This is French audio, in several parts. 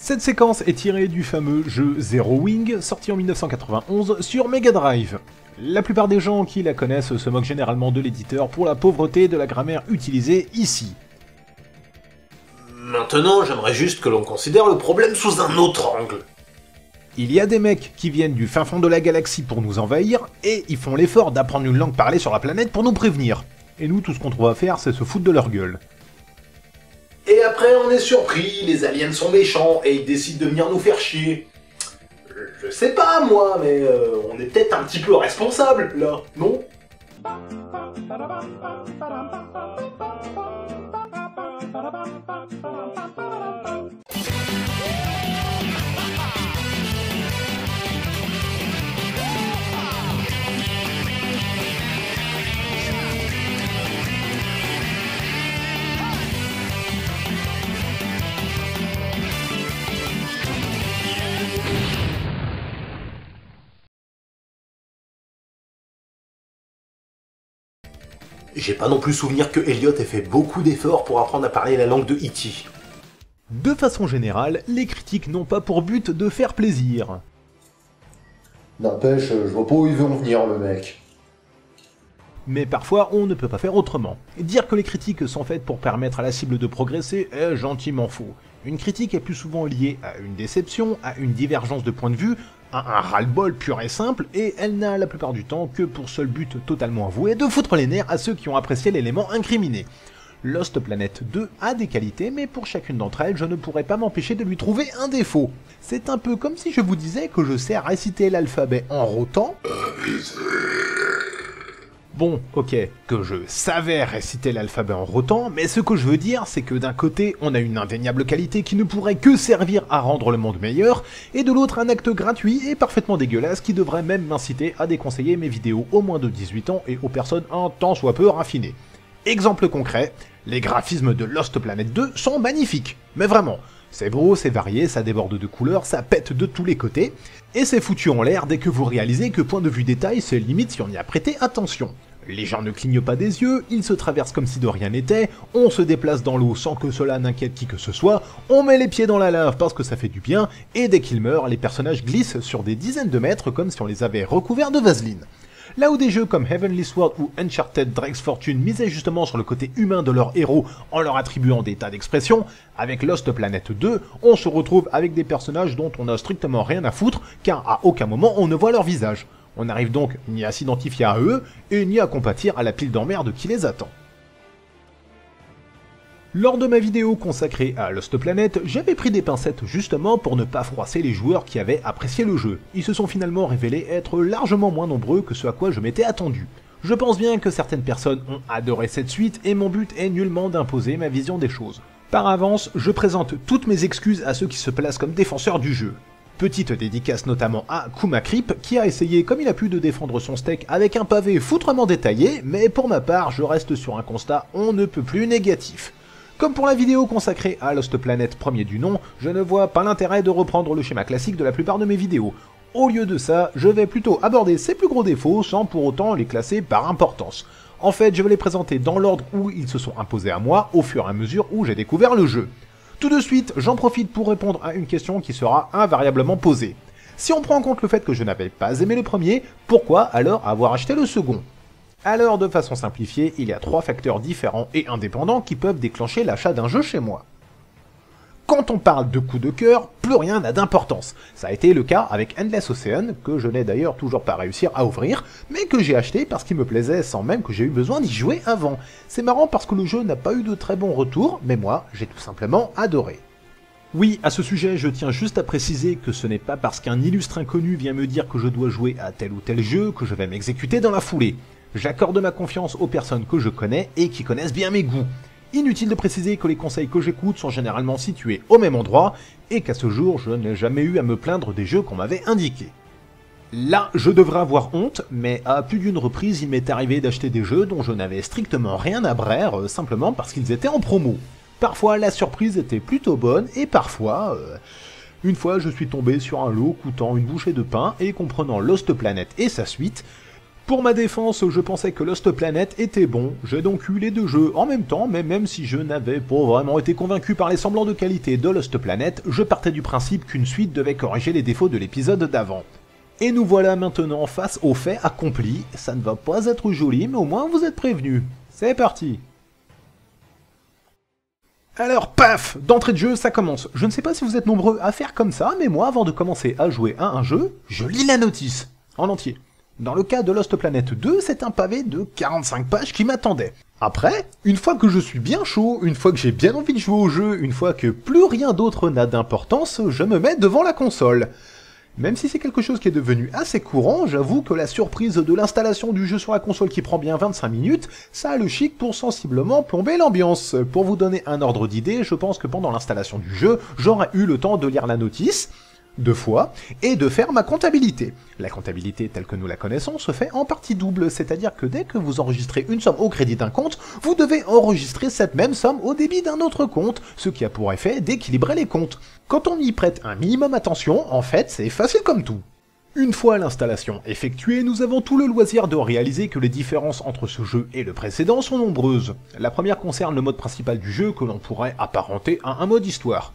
Cette séquence est tirée du fameux jeu Zero Wing, sorti en 1991 sur Mega Drive. La plupart des gens qui la connaissent se moquent généralement de l'éditeur pour la pauvreté de la grammaire utilisée ici. Maintenant, j'aimerais juste que l'on considère le problème sous un autre angle. Il y a des mecs qui viennent du fin fond de la galaxie pour nous envahir, et ils font l'effort d'apprendre une langue parlée sur la planète pour nous prévenir. Et nous, tout ce qu'on trouve à faire, c'est se foutre de leur gueule. Et après, on est surpris, les aliens sont méchants, et ils décident de venir nous faire chier. Je sais pas, moi, mais on est peut-être un petit peu responsable, là, non? J'ai pas non plus souvenir que Elliot ait fait beaucoup d'efforts pour apprendre à parler la langue de E.T. De façon générale, les critiques n'ont pas pour but de faire plaisir. N'empêche, je vois pas où il veut en venir, le mec. Mais parfois, on ne peut pas faire autrement. Dire que les critiques sont faites pour permettre à la cible de progresser est gentiment faux. Une critique est plus souvent liée à une déception, à une divergence de point de vue, à un ras-le-bol pur et simple, et elle n'a la plupart du temps que pour seul but totalement avoué de foutre les nerfs à ceux qui ont apprécié l'élément incriminé. Lost Planet 2 a des qualités, mais pour chacune d'entre elles, je ne pourrais pas m'empêcher de lui trouver un défaut. C'est un peu comme si je vous disais que je sais réciter l'alphabet en rotant. Bon, ok, que je savais réciter l'alphabet en rotant, mais ce que je veux dire, c'est que d'un côté, on a une indéniable qualité qui ne pourrait que servir à rendre le monde meilleur, et de l'autre, un acte gratuit et parfaitement dégueulasse qui devrait même m'inciter à déconseiller mes vidéos aux moins de 18 ans et aux personnes un tant soit peu raffinées. Exemple concret, les graphismes de Lost Planet 2 sont magnifiques, mais vraiment. C'est beau, c'est varié, ça déborde de couleurs, ça pète de tous les côtés, et c'est foutu en l'air dès que vous réalisez que point de vue détail, c'est limite si on y a prêté attention. Les gens ne clignent pas des yeux, ils se traversent comme si de rien n'était, on se déplace dans l'eau sans que cela n'inquiète qui que ce soit, on met les pieds dans la lave parce que ça fait du bien, et dès qu'ils meurent, les personnages glissent sur des dizaines de mètres comme si on les avait recouverts de vaseline. Là où des jeux comme Heavenly Sword ou Uncharted Drake's Fortune misaient justement sur le côté humain de leurs héros en leur attribuant des tas d'expressions, avec Lost Planet 2, on se retrouve avec des personnages dont on n'a strictement rien à foutre, car à aucun moment on ne voit leur visage. On n'arrive donc ni à s'identifier à eux, et ni à compatir à la pile d'emmerde qui les attend. Lors de ma vidéo consacrée à Lost Planet, j'avais pris des pincettes justement pour ne pas froisser les joueurs qui avaient apprécié le jeu. Ils se sont finalement révélés être largement moins nombreux que ce à quoi je m'étais attendu. Je pense bien que certaines personnes ont adoré cette suite, et mon but est nullement d'imposer ma vision des choses. Par avance, je présente toutes mes excuses à ceux qui se placent comme défenseurs du jeu. Petite dédicace notamment à Kumakrip, qui a essayé comme il a pu de défendre son steak avec un pavé foutrement détaillé, mais pour ma part, je reste sur un constat on ne peut plus négatif. Comme pour la vidéo consacrée à Lost Planet premier du nom, je ne vois pas l'intérêt de reprendre le schéma classique de la plupart de mes vidéos. Au lieu de ça, je vais plutôt aborder ses plus gros défauts sans pour autant les classer par importance. En fait, je vais les présenter dans l'ordre où ils se sont imposés à moi, au fur et à mesure où j'ai découvert le jeu. Tout de suite, j'en profite pour répondre à une question qui sera invariablement posée. Si on prend en compte le fait que je n'avais pas aimé le premier, pourquoi alors avoir acheté le second? Alors, de façon simplifiée, il y a 3 facteurs différents et indépendants qui peuvent déclencher l'achat d'un jeu chez moi. Quand on parle de coup de cœur, plus rien n'a d'importance. Ça a été le cas avec Endless Ocean, que je n'ai d'ailleurs toujours pas réussi à ouvrir, mais que j'ai acheté parce qu'il me plaisait sans même que j'ai eu besoin d'y jouer avant. C'est marrant parce que le jeu n'a pas eu de très bons retours, mais moi, j'ai tout simplement adoré. Oui, à ce sujet, je tiens juste à préciser que ce n'est pas parce qu'un illustre inconnu vient me dire que je dois jouer à tel ou tel jeu que je vais m'exécuter dans la foulée. J'accorde ma confiance aux personnes que je connais et qui connaissent bien mes goûts. Inutile de préciser que les conseils que j'écoute sont généralement situés au même endroit, et qu'à ce jour, je n'ai jamais eu à me plaindre des jeux qu'on m'avait indiqués. Là, je devrais avoir honte, mais à plus d'une reprise, il m'est arrivé d'acheter des jeux dont je n'avais strictement rien à braire, simplement parce qu'ils étaient en promo. Parfois, la surprise était plutôt bonne, et parfois... Une fois, je suis tombé sur un lot coûtant une bouchée de pain et comprenant Lost Planet et sa suite, Pour ma défense, je pensais que Lost Planet était bon, j'ai donc eu les deux jeux en même temps, mais même si je n'avais pas vraiment été convaincu par les semblants de qualité de Lost Planet, je partais du principe qu'une suite devait corriger les défauts de l'épisode d'avant. Et nous voilà maintenant face aux faits accomplis, ça ne va pas être joli, mais au moins vous êtes prévenus. C'est parti. Alors paf, d'entrée de jeu ça commence. Je ne sais pas si vous êtes nombreux à faire comme ça, mais moi avant de commencer à jouer à un jeu, je lis la notice, en entier. Dans le cas de Lost Planet 2, c'est un pavé de 45 pages qui m'attendait. Après, une fois que je suis bien chaud, une fois que j'ai bien envie de jouer au jeu, une fois que plus rien d'autre n'a d'importance, je me mets devant la console. Même si c'est quelque chose qui est devenu assez courant, j'avoue que la surprise de l'installation du jeu sur la console qui prend bien 25 minutes, ça a le chic pour sensiblement plomber l'ambiance. Pour vous donner un ordre d'idée, je pense que pendant l'installation du jeu, j'aurais eu le temps de lire la notice, 2 fois, et de faire ma comptabilité. La comptabilité telle que nous la connaissons se fait en partie double, c'est-à-dire que dès que vous enregistrez une somme au crédit d'un compte, vous devez enregistrer cette même somme au débit d'un autre compte, ce qui a pour effet d'équilibrer les comptes. Quand on y prête un minimum attention, en fait, c'est facile comme tout. Une fois l'installation effectuée, nous avons tout le loisir de réaliser que les différences entre ce jeu et le précédent sont nombreuses. La première concerne le mode principal du jeu que l'on pourrait apparenter à un mode histoire.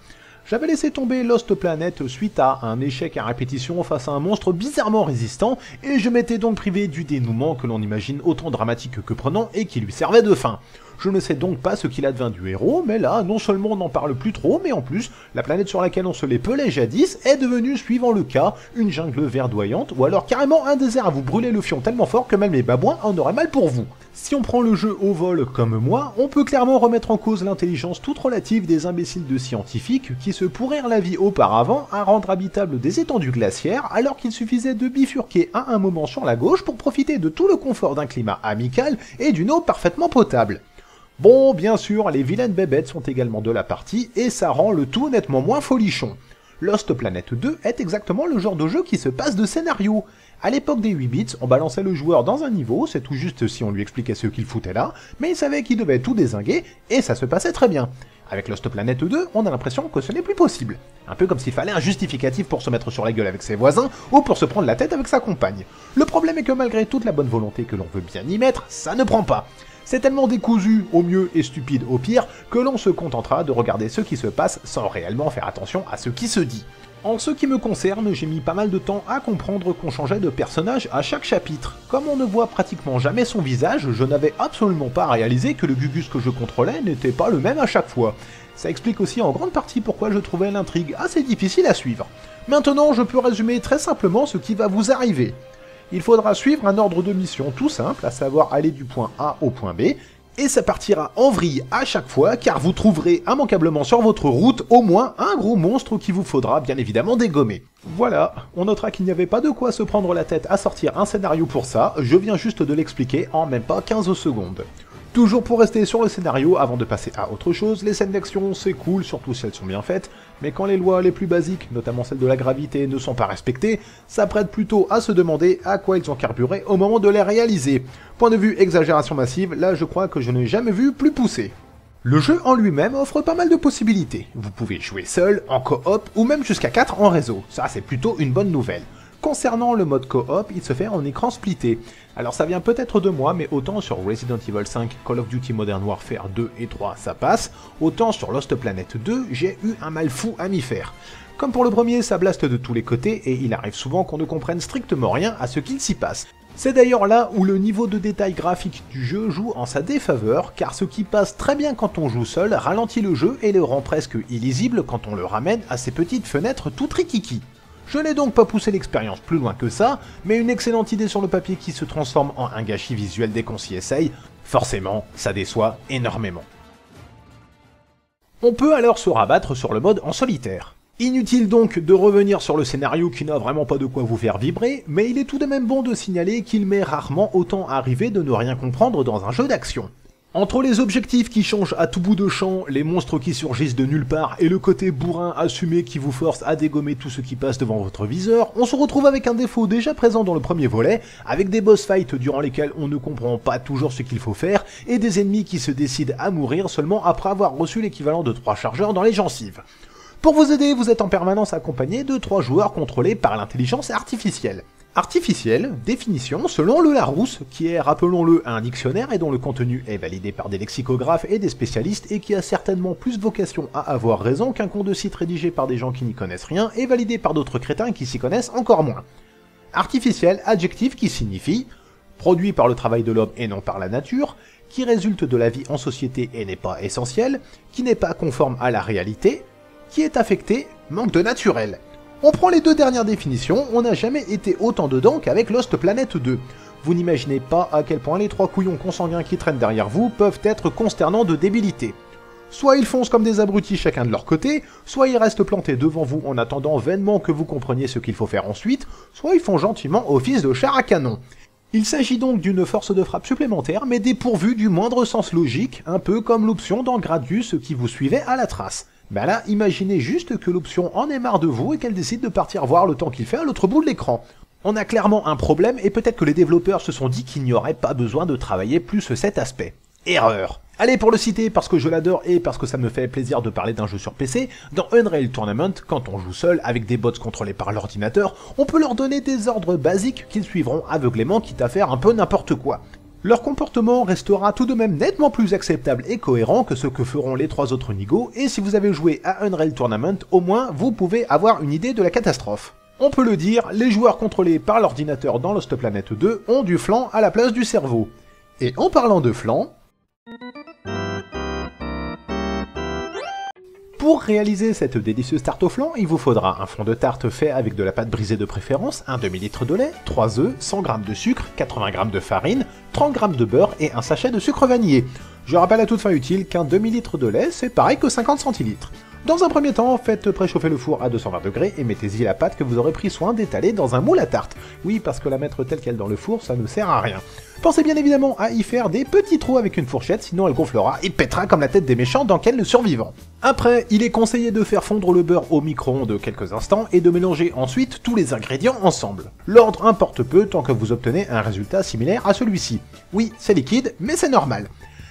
J'avais laissé tomber Lost Planet suite à un échec à répétition face à un monstre bizarrement résistant, et je m'étais donc privé du dénouement que l'on imagine autant dramatique que prenant et qui lui servait de fin. Je ne sais donc pas ce qu'il advint du héros, mais là, non seulement on n'en parle plus trop, mais en plus, la planète sur laquelle on se les pelait jadis est devenue, suivant le cas, une jungle verdoyante, ou alors carrément un désert à vous brûler le fion tellement fort que même les babouins en auraient mal pour vous. Si on prend le jeu au vol comme moi, on peut clairement remettre en cause l'intelligence toute relative des imbéciles de scientifiques qui se pourrirent la vie auparavant à rendre habitables des étendues glaciaires alors qu'il suffisait de bifurquer à un moment sur la gauche pour profiter de tout le confort d'un climat amical et d'une eau parfaitement potable. Bon, bien sûr, les vilaines bébêtes sont également de la partie, et ça rend le tout nettement moins folichon. Lost Planet 2 est exactement le genre de jeu qui se passe de scénario. À l'époque des 8 bits, on balançait le joueur dans un niveau, c'est tout juste si on lui expliquait ce qu'il foutait là, mais il savait qu'il devait tout dézinguer, et ça se passait très bien. Avec Lost Planet 2, on a l'impression que ce n'est plus possible. Un peu comme s'il fallait un justificatif pour se mettre sur la gueule avec ses voisins, ou pour se prendre la tête avec sa compagne. Le problème est que malgré toute la bonne volonté que l'on veut bien y mettre, ça ne prend pas. C'est tellement décousu au mieux et stupide au pire que l'on se contentera de regarder ce qui se passe sans réellement faire attention à ce qui se dit. En ce qui me concerne, j'ai mis pas mal de temps à comprendre qu'on changeait de personnage à chaque chapitre. Comme on ne voit pratiquement jamais son visage, je n'avais absolument pas réalisé que le Gugus que je contrôlais n'était pas le même à chaque fois. Ça explique aussi en grande partie pourquoi je trouvais l'intrigue assez difficile à suivre. Maintenant, je peux résumer très simplement ce qui va vous arriver. Il faudra suivre un ordre de mission tout simple, à savoir aller du point A au point B, et ça partira en vrille à chaque fois, car vous trouverez immanquablement sur votre route au moins un gros monstre qu'il vous faudra bien évidemment dégommer. Voilà, on notera qu'il n'y avait pas de quoi se prendre la tête à sortir un scénario pour ça, je viens juste de l'expliquer en même pas 15 secondes. Toujours pour rester sur le scénario, avant de passer à autre chose, les scènes d'action c'est cool, surtout si elles sont bien faites, mais quand les lois les plus basiques, notamment celles de la gravité, ne sont pas respectées, ça prête plutôt à se demander à quoi ils ont carburé au moment de les réaliser. Point de vue exagération massive, là je crois que je n'ai jamais vu plus poussé. Le jeu en lui-même offre pas mal de possibilités. Vous pouvez jouer seul, en coop, ou même jusqu'à 4 en réseau, ça c'est plutôt une bonne nouvelle. Concernant le mode coop, il se fait en écran splitté. Alors ça vient peut-être de moi, mais autant sur Resident Evil 5, Call of Duty Modern Warfare 2 et 3 ça passe, autant sur Lost Planet 2 j'ai eu un mal fou à m'y faire. Comme pour le premier, ça blaste de tous les côtés et il arrive souvent qu'on ne comprenne strictement rien à ce qu'il s'y passe. C'est d'ailleurs là où le niveau de détail graphique du jeu joue en sa défaveur, car ce qui passe très bien quand on joue seul ralentit le jeu et le rend presque illisible quand on le ramène à ces petites fenêtres tout trikiki. Je n'ai donc pas poussé l'expérience plus loin que ça, mais une excellente idée sur le papier qui se transforme en un gâchis visuel dès qu'on s'y essaye, forcément, ça déçoit énormément. On peut alors se rabattre sur le mode en solitaire. Inutile donc de revenir sur le scénario qui n'a vraiment pas de quoi vous faire vibrer, mais il est tout de même bon de signaler qu'il m'est rarement autant arrivé de ne rien comprendre dans un jeu d'action. Entre les objectifs qui changent à tout bout de champ, les monstres qui surgissent de nulle part et le côté bourrin assumé qui vous force à dégommer tout ce qui passe devant votre viseur, on se retrouve avec un défaut déjà présent dans le premier volet, avec des boss fights durant lesquels on ne comprend pas toujours ce qu'il faut faire, et des ennemis qui se décident à mourir seulement après avoir reçu l'équivalent de 3 chargeurs dans les gencives. Pour vous aider, vous êtes en permanence accompagné de 3 joueurs contrôlés par l'intelligence artificielle. Artificiel, définition selon le Larousse, qui est, rappelons-le, un dictionnaire et dont le contenu est validé par des lexicographes et des spécialistes et qui a certainement plus vocation à avoir raison qu'un compte de site rédigé par des gens qui n'y connaissent rien et validé par d'autres crétins qui s'y connaissent encore moins. Artificiel, adjectif qui signifie produit par le travail de l'homme et non par la nature, qui résulte de la vie en société et n'est pas essentiel, qui n'est pas conforme à la réalité, qui est affecté, manque de naturel. On prend les deux dernières définitions, on n'a jamais été autant dedans qu'avec Lost Planet 2. Vous n'imaginez pas à quel point les trois couillons consanguins qui traînent derrière vous peuvent être consternants de débilité. Soit ils foncent comme des abrutis chacun de leur côté, soit ils restent plantés devant vous en attendant vainement que vous compreniez ce qu'il faut faire ensuite, soit ils font gentiment office de chair à canon. Il s'agit donc d'une force de frappe supplémentaire, mais dépourvue du moindre sens logique, un peu comme l'option dans Gradius qui vous suivait à la trace. Ben là, imaginez juste que l'option en ait marre de vous et qu'elle décide de partir voir le temps qu'il fait à l'autre bout de l'écran. On a clairement un problème et peut-être que les développeurs se sont dit qu'il n'y aurait pas besoin de travailler plus cet aspect. Erreur. Allez, pour le citer parce que je l'adore et parce que ça me fait plaisir de parler d'un jeu sur PC, dans Unreal Tournament, quand on joue seul avec des bots contrôlés par l'ordinateur, on peut leur donner des ordres basiques qu'ils suivront aveuglément quitte à faire un peu n'importe quoi. Leur comportement restera tout de même nettement plus acceptable et cohérent que ce que feront les trois autres nigauds, et si vous avez joué à Unreal Tournament, au moins vous pouvez avoir une idée de la catastrophe. On peut le dire, les joueurs contrôlés par l'ordinateur dans Lost Planet 2 ont du flanc à la place du cerveau. Et en parlant de flanc... Pour réaliser cette délicieuse tarte au flan, il vous faudra un fond de tarte fait avec de la pâte brisée de préférence, un demi-litre de lait, 3 œufs, 100 g de sucre, 80 g de farine, 30 g de beurre et un sachet de sucre vanillé. Je rappelle à toute fin utile qu'un demi-litre de lait, c'est pareil que 50 centilitres. Dans un premier temps, faites préchauffer le four à 220 degrés et mettez-y la pâte que vous aurez pris soin d'étaler dans un moule à tarte. Oui, parce que la mettre telle qu'elle dans le four, ça ne sert à rien. Pensez bien évidemment à y faire des petits trous avec une fourchette, sinon elle gonflera et pètera comme la tête des méchants dans Ken le survivant. Après, il est conseillé de faire fondre le beurre au micro-ondes quelques instants et de mélanger ensuite tous les ingrédients ensemble. L'ordre importe peu tant que vous obtenez un résultat similaire à celui-ci. Oui, c'est liquide, mais c'est normal.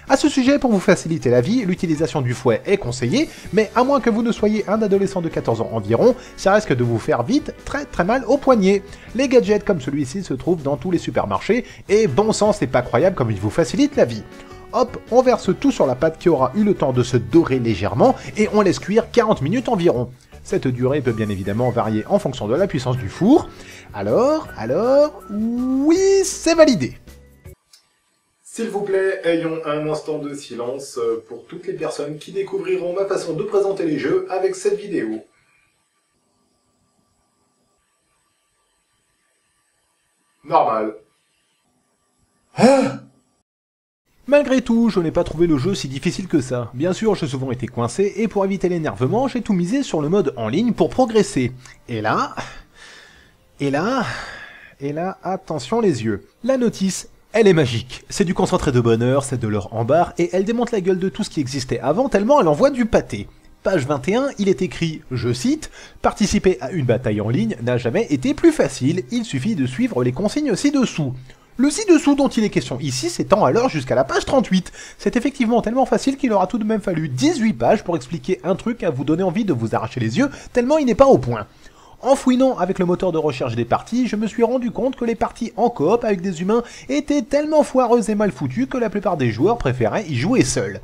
À ce sujet, pour vous faciliter la vie, l'utilisation du fouet est conseillée, mais à moins que vous ne soyez un adolescent de 14 ans environ, ça risque de vous faire vite très mal au poignet. Les gadgets comme celui-ci se trouvent dans tous les supermarchés, et bon sang, c'est pas croyable comme il vous facilite la vie. Hop, on verse tout sur la pâte qui aura eu le temps de se dorer légèrement, et on laisse cuire 40 minutes environ. Cette durée peut bien évidemment varier en fonction de la puissance du four. Alors, oui, c'est validé. S'il vous plaît, ayons un instant de silence pour toutes les personnes qui découvriront ma façon de présenter les jeux avec cette vidéo. Normal. Malgré tout, je n'ai pas trouvé le jeu si difficile que ça. Bien sûr, j'ai souvent été coincé, et pour éviter l'énervement, j'ai tout misé sur le mode en ligne pour progresser. Et là, attention les yeux. La notice, elle est magique. C'est du concentré de bonheur, c'est de l'or en barre, et elle démonte la gueule de tout ce qui existait avant tellement elle envoie du pâté. Page 21, il est écrit, je cite, « Participer à une bataille en ligne n'a jamais été plus facile, il suffit de suivre les consignes ci-dessous. » Le ci-dessous dont il est question ici s'étend alors jusqu'à la page 38. C'est effectivement tellement facile qu'il aura tout de même fallu 18 pages pour expliquer un truc à vous donner envie de vous arracher les yeux, tellement il n'est pas au point. En fouinant avec le moteur de recherche des parties, je me suis rendu compte que les parties en coop avec des humains étaient tellement foireuses et mal foutues que la plupart des joueurs préféraient y jouer seuls.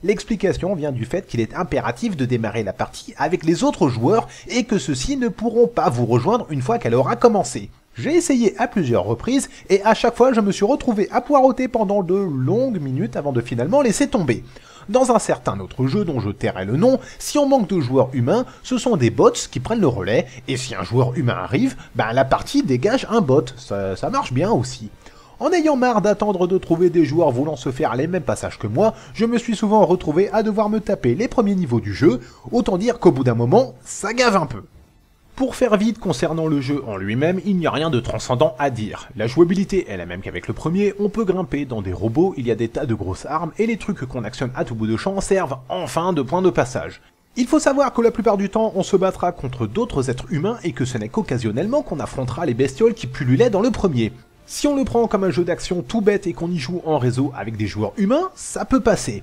L'explication vient du fait qu'il est impératif de démarrer la partie avec les autres joueurs et que ceux-ci ne pourront pas vous rejoindre une fois qu'elle aura commencé. J'ai essayé à plusieurs reprises et à chaque fois je me suis retrouvé à poireauter pendant de longues minutes avant de finalement laisser tomber. Dans un certain autre jeu dont je tairai le nom, si on manque de joueurs humains, ce sont des bots qui prennent le relais, et si un joueur humain arrive, la partie dégage un bot, ça marche bien aussi. En ayant marre d'attendre de trouver des joueurs voulant se faire les mêmes passages que moi, je me suis souvent retrouvé à devoir me taper les premiers niveaux du jeu, autant dire qu'au bout d'un moment, ça gave un peu. Pour faire vite concernant le jeu en lui-même, il n'y a rien de transcendant à dire. La jouabilité est la même qu'avec le premier, on peut grimper dans des robots, il y a des tas de grosses armes, et les trucs qu'on actionne à tout bout de champ servent enfin de point de passage. Il faut savoir que la plupart du temps, on se battra contre d'autres êtres humains et que ce n'est qu'occasionnellement qu'on affrontera les bestioles qui pullulaient dans le premier. Si on le prend comme un jeu d'action tout bête et qu'on y joue en réseau avec des joueurs humains, ça peut passer.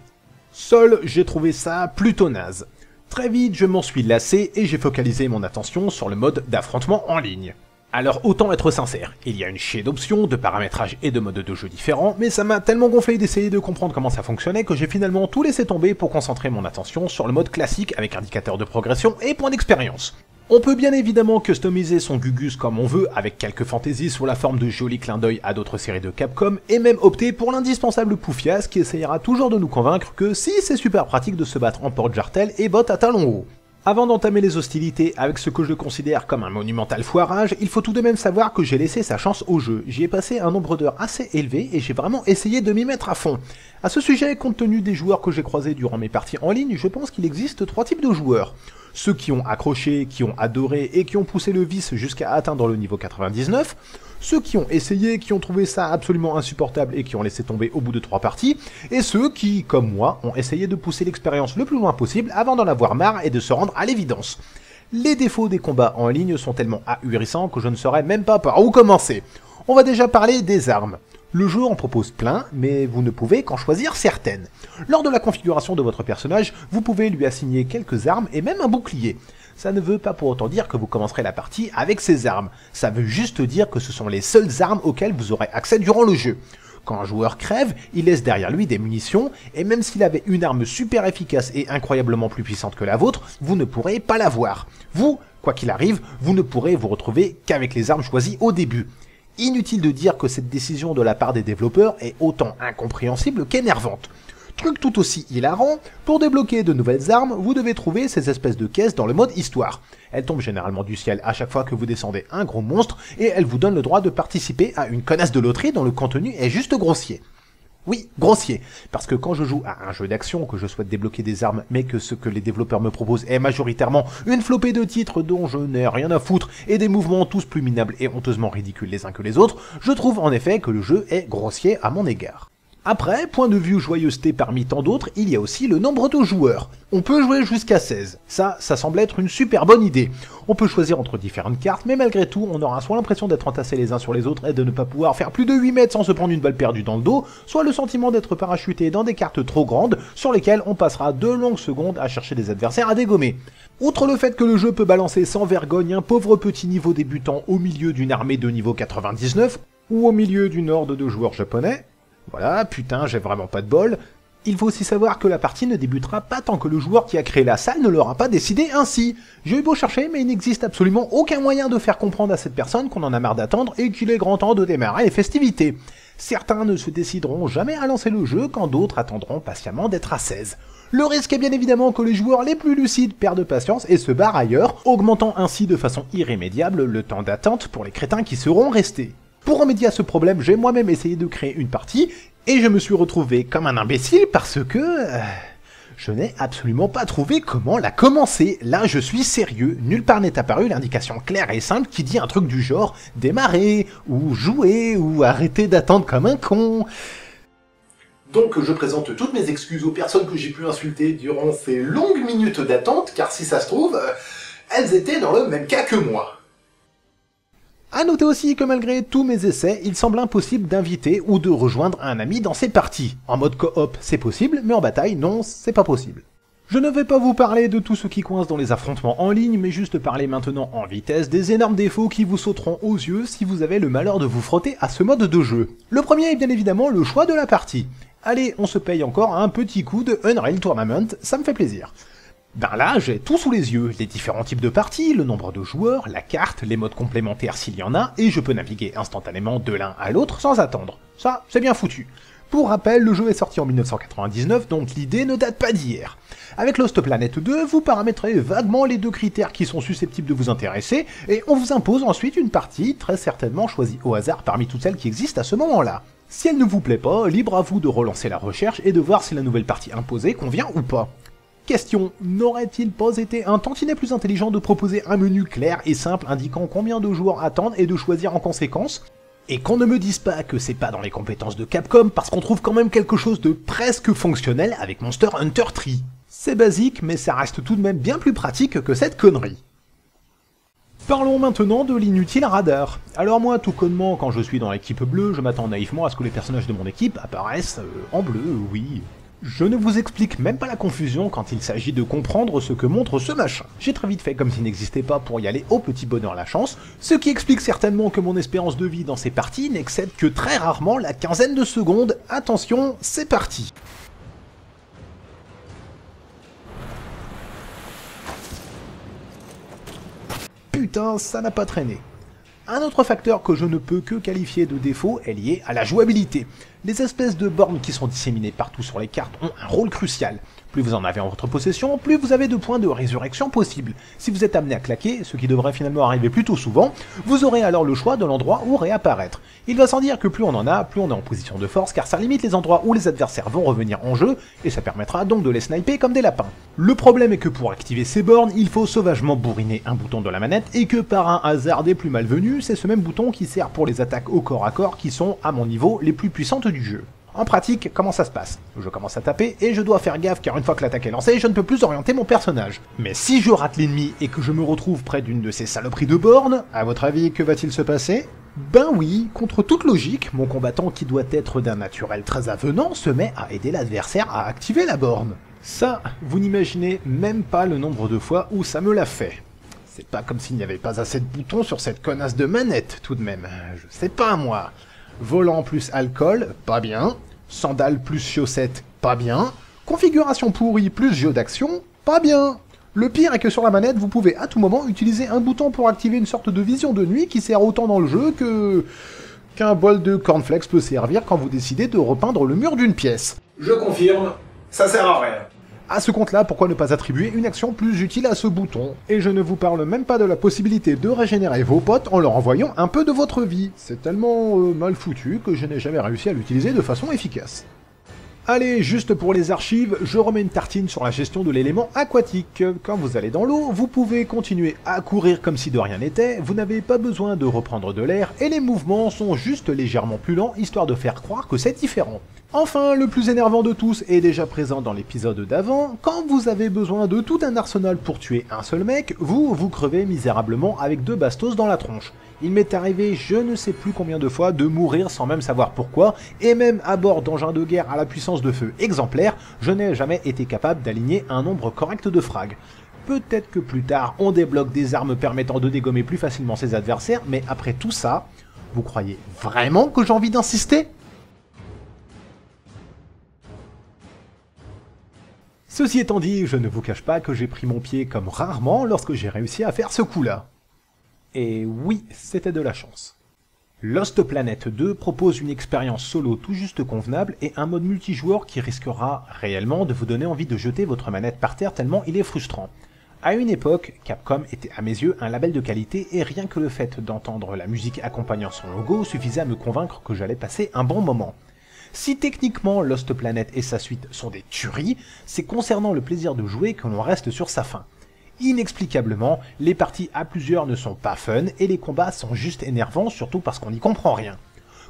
Seul, j'ai trouvé ça plutôt naze. Très vite, je m'en suis lassé et j'ai focalisé mon attention sur le mode d'affrontement en ligne. Alors autant être sincère, il y a une chier d'options, de paramétrage et de modes de jeu différents, mais ça m'a tellement gonflé d'essayer de comprendre comment ça fonctionnait que j'ai finalement tout laissé tomber pour concentrer mon attention sur le mode classique avec indicateur de progression et point d'expérience. On peut bien évidemment customiser son Gugus comme on veut avec quelques fantaisies sous la forme de jolis clins d'œil à d'autres séries de Capcom et même opter pour l'indispensable Poufias qui essayera toujours de nous convaincre que si c'est super pratique de se battre en porte-jartel et botte à talons hauts. Avant d'entamer les hostilités avec ce que je considère comme un monumental foirage, il faut tout de même savoir que j'ai laissé sa chance au jeu. J'y ai passé un nombre d'heures assez élevé et j'ai vraiment essayé de m'y mettre à fond. À ce sujet, compte tenu des joueurs que j'ai croisés durant mes parties en ligne, je pense qu'il existe 3 types de joueurs. Ceux qui ont accroché, qui ont adoré et qui ont poussé le vice jusqu'à atteindre le niveau 99, ceux qui ont essayé, qui ont trouvé ça absolument insupportable et qui ont laissé tomber au bout de 3 parties, et ceux qui, comme moi, ont essayé de pousser l'expérience le plus loin possible avant d'en avoir marre et de se rendre à l'évidence. Les défauts des combats en ligne sont tellement ahurissants que je ne saurais même pas par où commencer. On va déjà parler des armes. Le jeu en propose plein, mais vous ne pouvez qu'en choisir certaines. Lors de la configuration de votre personnage, vous pouvez lui assigner quelques armes et même un bouclier. Ça ne veut pas pour autant dire que vous commencerez la partie avec ces armes, ça veut juste dire que ce sont les seules armes auxquelles vous aurez accès durant le jeu. Quand un joueur crève, il laisse derrière lui des munitions, et même s'il avait une arme super efficace et incroyablement plus puissante que la vôtre, vous ne pourrez pas l'avoir. Vous, quoi qu'il arrive, vous ne pourrez vous retrouver qu'avec les armes choisies au début. Inutile de dire que cette décision de la part des développeurs est autant incompréhensible qu'énervante. Truc tout aussi hilarant, pour débloquer de nouvelles armes, vous devez trouver ces espèces de caisses dans le mode histoire. Elles tombent généralement du ciel à chaque fois que vous descendez un gros monstre, et elles vous donnent le droit de participer à une connasse de loterie dont le contenu est juste grossier. Oui, grossier, parce que quand je joue à un jeu d'action, que je souhaite débloquer des armes, mais que ce que les développeurs me proposent est majoritairement une flopée de titres dont je n'ai rien à foutre, et des mouvements tous plus minables et honteusement ridicules les uns que les autres, je trouve en effet que le jeu est grossier à mon égard. Après, point de vue joyeuseté parmi tant d'autres, il y a aussi le nombre de joueurs. On peut jouer jusqu'à 16. Ça semble être une super bonne idée. On peut choisir entre différentes cartes, mais malgré tout, on aura soit l'impression d'être entassés les uns sur les autres et de ne pas pouvoir faire plus de 8 mètres sans se prendre une balle perdue dans le dos, soit le sentiment d'être parachuté dans des cartes trop grandes, sur lesquelles on passera de longues secondes à chercher des adversaires à dégommer. Outre le fait que le jeu peut balancer sans vergogne un pauvre petit niveau débutant au milieu d'une armée de niveau 99, ou au milieu d'une horde de joueurs japonais, voilà, putain, j'ai vraiment pas de bol. Il faut aussi savoir que la partie ne débutera pas tant que le joueur qui a créé la salle ne l'aura pas décidé ainsi. J'ai eu beau chercher, mais il n'existe absolument aucun moyen de faire comprendre à cette personne qu'on en a marre d'attendre et qu'il est grand temps de démarrer les festivités. Certains ne se décideront jamais à lancer le jeu quand d'autres attendront patiemment d'être à 16. Le risque est bien évidemment que les joueurs les plus lucides perdent patience et se barrent ailleurs, augmentant ainsi de façon irrémédiable le temps d'attente pour les crétins qui seront restés. Pour remédier à ce problème, j'ai moi-même essayé de créer une partie, et je me suis retrouvé comme un imbécile parce que... je n'ai absolument pas trouvé comment la commencer. Là, je suis sérieux, nulle part n'est apparue l'indication claire et simple qui dit un truc du genre « démarrer » ou « jouer » ou « arrêter d'attendre comme un con ». Donc je présente toutes mes excuses aux personnes que j'ai pu insulter durant ces longues minutes d'attente, car si ça se trouve, elles étaient dans le même cas que moi. A noter aussi que malgré tous mes essais, il semble impossible d'inviter ou de rejoindre un ami dans ces parties. En mode coop, c'est possible, mais en bataille, non, c'est pas possible. Je ne vais pas vous parler de tout ce qui coince dans les affrontements en ligne, mais juste parler maintenant en vitesse des énormes défauts qui vous sauteront aux yeux si vous avez le malheur de vous frotter à ce mode de jeu. Le premier est bien évidemment le choix de la partie. Allez, on se paye encore un petit coup de Unreal Tournament, ça me fait plaisir. Ben là, j'ai tout sous les yeux, les différents types de parties, le nombre de joueurs, la carte, les modes complémentaires s'il y en a, et je peux naviguer instantanément de l'un à l'autre sans attendre. Ça, c'est bien foutu. Pour rappel, le jeu est sorti en 1999, donc l'idée ne date pas d'hier. Avec Lost Planet 2, vous paramétrez vaguement les 2 critères qui sont susceptibles de vous intéresser, et on vous impose ensuite une partie, très certainement choisie au hasard parmi toutes celles qui existent à ce moment-là. Si elle ne vous plaît pas, libre à vous de relancer la recherche et de voir si la nouvelle partie imposée convient ou pas. Question, n'aurait-il pas été un tantinet plus intelligent de proposer un menu clair et simple indiquant combien de joueurs attendent et de choisir en conséquence? Et qu'on ne me dise pas que c'est pas dans les compétences de Capcom parce qu'on trouve quand même quelque chose de presque fonctionnel avec Monster Hunter 3. C'est basique, mais ça reste tout de même bien plus pratique que cette connerie. Parlons maintenant de l'inutile radar. Alors moi, tout connement, quand je suis dans l'équipe bleue, je m'attends naïvement à ce que les personnages de mon équipe apparaissent en bleu, oui. Je ne vous explique même pas la confusion quand il s'agit de comprendre ce que montre ce machin. J'ai très vite fait comme s'il n'existait pas pour y aller au petit bonheur la chance, ce qui explique certainement que mon espérance de vie dans ces parties n'excède que très rarement la quinzaine de secondes. Attention, c'est parti. Putain, ça n'a pas traîné. Un autre facteur que je ne peux que qualifier de défaut est lié à la jouabilité. Les espèces de bornes qui sont disséminées partout sur les cartes ont un rôle crucial. Plus vous en avez en votre possession, plus vous avez de points de résurrection possibles. Si vous êtes amené à claquer, ce qui devrait finalement arriver plutôt souvent, vous aurez alors le choix de l'endroit où réapparaître. Il va sans dire que plus on en a, plus on est en position de force, car ça limite les endroits où les adversaires vont revenir en jeu, et ça permettra donc de les sniper comme des lapins. Le problème est que pour activer ces bornes, il faut sauvagement bourriner un bouton de la manette, et que par un hasard des plus malvenus, c'est ce même bouton qui sert pour les attaques au corps à corps qui sont, à mon niveau, les plus puissantes du jeu. En pratique, comment ça se passe? Je commence à taper et je dois faire gaffe car une fois que l'attaque est lancée, je ne peux plus orienter mon personnage. Mais si je rate l'ennemi et que je me retrouve près d'une de ces saloperies de bornes, à votre avis, que va-t-il se passer? Ben oui, contre toute logique, mon combattant qui doit être d'un naturel très avenant se met à aider l'adversaire à activer la borne. Ça, vous n'imaginez même pas le nombre de fois où ça me l'a fait. C'est pas comme s'il n'y avait pas assez de boutons sur cette connasse de manette, tout de même. Je sais pas, moi. Volant plus alcool, pas bien. Sandales plus chaussettes, pas bien. Configuration pourrie plus jeu d'action, pas bien. Le pire est que sur la manette, vous pouvez à tout moment utiliser un bouton pour activer une sorte de vision de nuit qui sert autant dans le jeu qu'un bol de cornflakes peut servir quand vous décidez de repeindre le mur d'une pièce. Je confirme, ça sert à rien. À ce compte-là, pourquoi ne pas attribuer une action plus utile à ce bouton? Et je ne vous parle même pas de la possibilité de régénérer vos potes en leur envoyant un peu de votre vie. C'est tellement mal foutu que je n'ai jamais réussi à l'utiliser de façon efficace. Allez, juste pour les archives, je remets une tartine sur la gestion de l'élément aquatique. Quand vous allez dans l'eau, vous pouvez continuer à courir comme si de rien n'était, vous n'avez pas besoin de reprendre de l'air, et les mouvements sont juste légèrement plus lents, histoire de faire croire que c'est différent. Enfin, le plus énervant de tous est déjà présent dans l'épisode d'avant, quand vous avez besoin de tout un arsenal pour tuer un seul mec, vous crevez misérablement avec 2 bastos dans la tronche. Il m'est arrivé je ne sais plus combien de fois de mourir sans même savoir pourquoi, et même à bord d'engins de guerre à la puissance de feu exemplaire, je n'ai jamais été capable d'aligner un nombre correct de frags. Peut-être que plus tard, on débloque des armes permettant de dégommer plus facilement ses adversaires, mais après tout ça, vous croyez vraiment que j'ai envie d'insister ? Ceci étant dit, je ne vous cache pas que j'ai pris mon pied comme rarement lorsque j'ai réussi à faire ce coup-là. Et oui, c'était de la chance. Lost Planet 2 propose une expérience solo tout juste convenable et un mode multijoueur qui risquera réellement de vous donner envie de jeter votre manette par terre tellement il est frustrant. À une époque, Capcom était à mes yeux un label de qualité et rien que le fait d'entendre la musique accompagnant son logo suffisait à me convaincre que j'allais passer un bon moment. Si techniquement Lost Planet et sa suite sont des tueries, c'est concernant le plaisir de jouer que l'on reste sur sa faim. Inexplicablement, les parties à plusieurs ne sont pas fun et les combats sont juste énervants, surtout parce qu'on n'y comprend rien.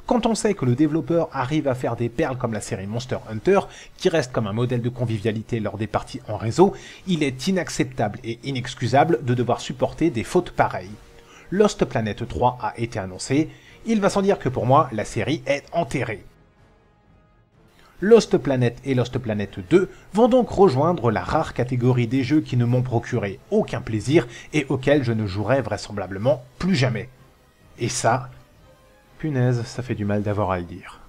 Quand on sait que le développeur arrive à faire des perles comme la série Monster Hunter, qui reste comme un modèle de convivialité lors des parties en réseau, il est inacceptable et inexcusable de devoir supporter des fautes pareilles. Lost Planet 3 a été annoncé, il va sans dire que pour moi, la série est enterrée. Lost Planet et Lost Planet 2 vont donc rejoindre la rare catégorie des jeux qui ne m'ont procuré aucun plaisir et auxquels je ne jouerai vraisemblablement plus jamais. Et ça, punaise, ça fait du mal d'avoir à le dire.